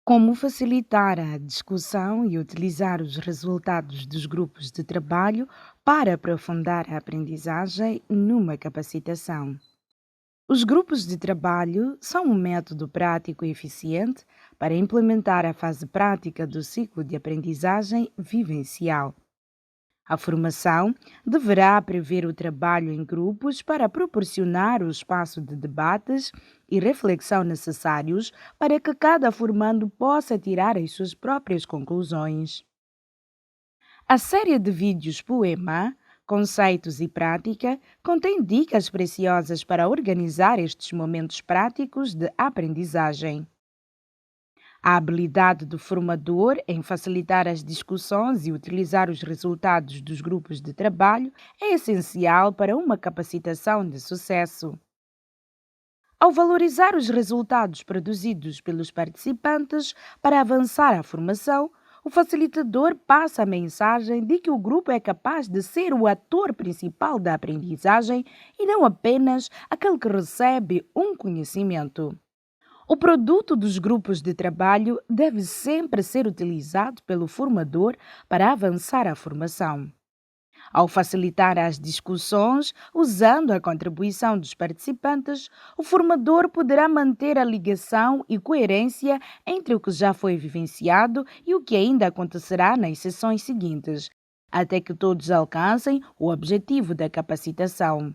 Como facilitar a discussão e utilizar os resultados dos grupos de trabalho para aprofundar a aprendizagem numa capacitação. Os grupos de trabalho são um método prático e eficiente para implementar a fase prática do ciclo de aprendizagem vivencial. A formação deverá prever o trabalho em grupos para proporcionar o espaço de debates e reflexão necessários para que cada formando possa tirar as suas próprias conclusões. A série de vídeos Poema, Conceitos e Prática contém dicas preciosas para organizar estes momentos práticos de aprendizagem. A habilidade do formador em facilitar as discussões e utilizar os resultados dos grupos de trabalho é essencial para uma capacitação de sucesso. Ao valorizar os resultados produzidos pelos participantes para avançar a formação, o facilitador passa a mensagem de que o grupo é capaz de ser o ator principal da aprendizagem e não apenas aquele que recebe um conhecimento. O produto dos grupos de trabalho deve sempre ser utilizado pelo formador para avançar a formação. Ao facilitar as discussões, usando a contribuição dos participantes, o formador poderá manter a ligação e coerência entre o que já foi vivenciado e o que ainda acontecerá nas sessões seguintes, até que todos alcancem o objetivo da capacitação.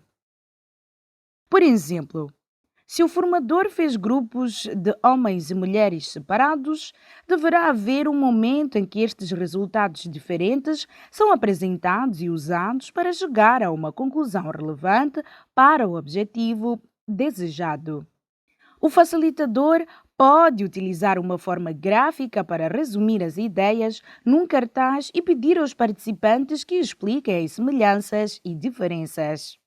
Por exemplo, se o formador fez grupos de homens e mulheres separados, deverá haver um momento em que estes resultados diferentes são apresentados e usados para chegar a uma conclusão relevante para o objetivo desejado. O facilitador pode utilizar uma forma gráfica para resumir as ideias num cartaz e pedir aos participantes que expliquem as semelhanças e diferenças.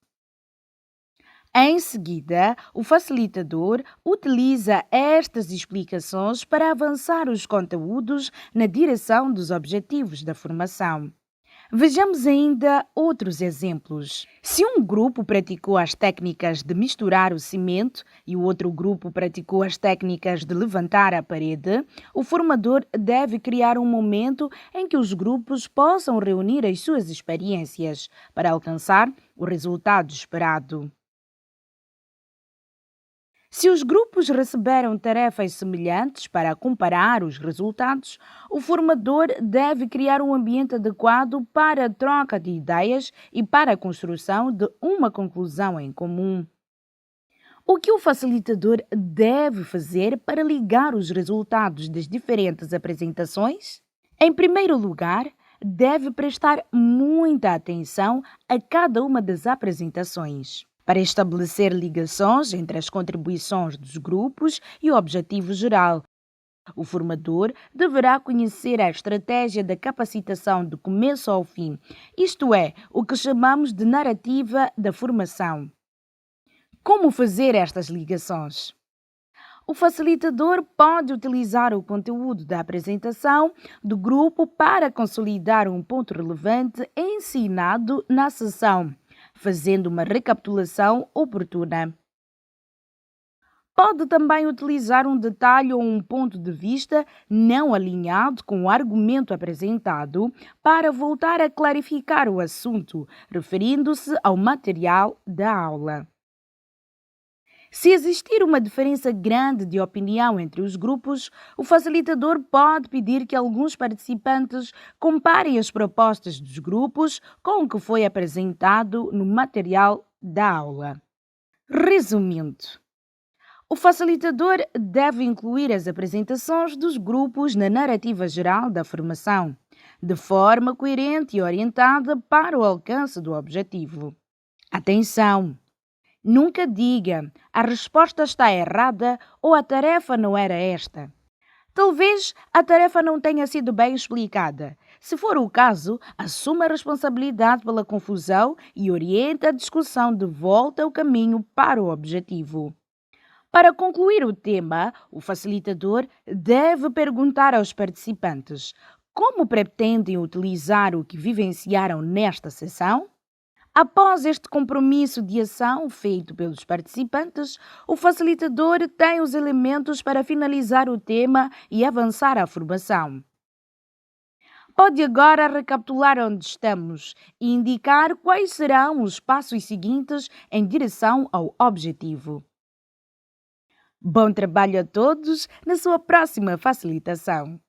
Em seguida, o facilitador utiliza estas explicações para avançar os conteúdos na direção dos objetivos da formação. Vejamos ainda outros exemplos. Se um grupo praticou as técnicas de misturar o cimento e o outro grupo praticou as técnicas de levantar a parede, o formador deve criar um momento em que os grupos possam reunir as suas experiências para alcançar o resultado esperado. Se os grupos receberam tarefas semelhantes para comparar os resultados, o formador deve criar um ambiente adequado para a troca de ideias e para a construção de uma conclusão em comum. O que o facilitador deve fazer para ligar os resultados das diferentes apresentações? Em primeiro lugar, deve prestar muita atenção a cada uma das apresentações, para estabelecer ligações entre as contribuições dos grupos e o objetivo geral. O formador deverá conhecer a estratégia da capacitação do começo ao fim, isto é, o que chamamos de narrativa da formação. Como fazer estas ligações? O facilitador pode utilizar o conteúdo da apresentação do grupo para consolidar um ponto relevante ensinado na sessão, fazendo uma recapitulação oportuna. Pode também utilizar um detalhe ou um ponto de vista não alinhado com o argumento apresentado para voltar a clarificar o assunto, referindo-se ao material da aula. Se existir uma diferença grande de opinião entre os grupos, o facilitador pode pedir que alguns participantes comparem as propostas dos grupos com o que foi apresentado no material da aula. Resumindo, o facilitador deve incluir as apresentações dos grupos na narrativa geral da formação, de forma coerente e orientada para o alcance do objetivo. Atenção! Nunca diga, a resposta está errada ou a tarefa não era esta. Talvez a tarefa não tenha sido bem explicada. Se for o caso, assuma a responsabilidade pela confusão e oriente a discussão de volta ao caminho para o objetivo. Para concluir o tema, o facilitador deve perguntar aos participantes como pretendem utilizar o que vivenciaram nesta sessão? Após este compromisso de ação feito pelos participantes, o facilitador tem os elementos para finalizar o tema e avançar a formação. Pode agora recapitular onde estamos e indicar quais serão os passos seguintes em direção ao objetivo. Bom trabalho a todos na sua próxima facilitação!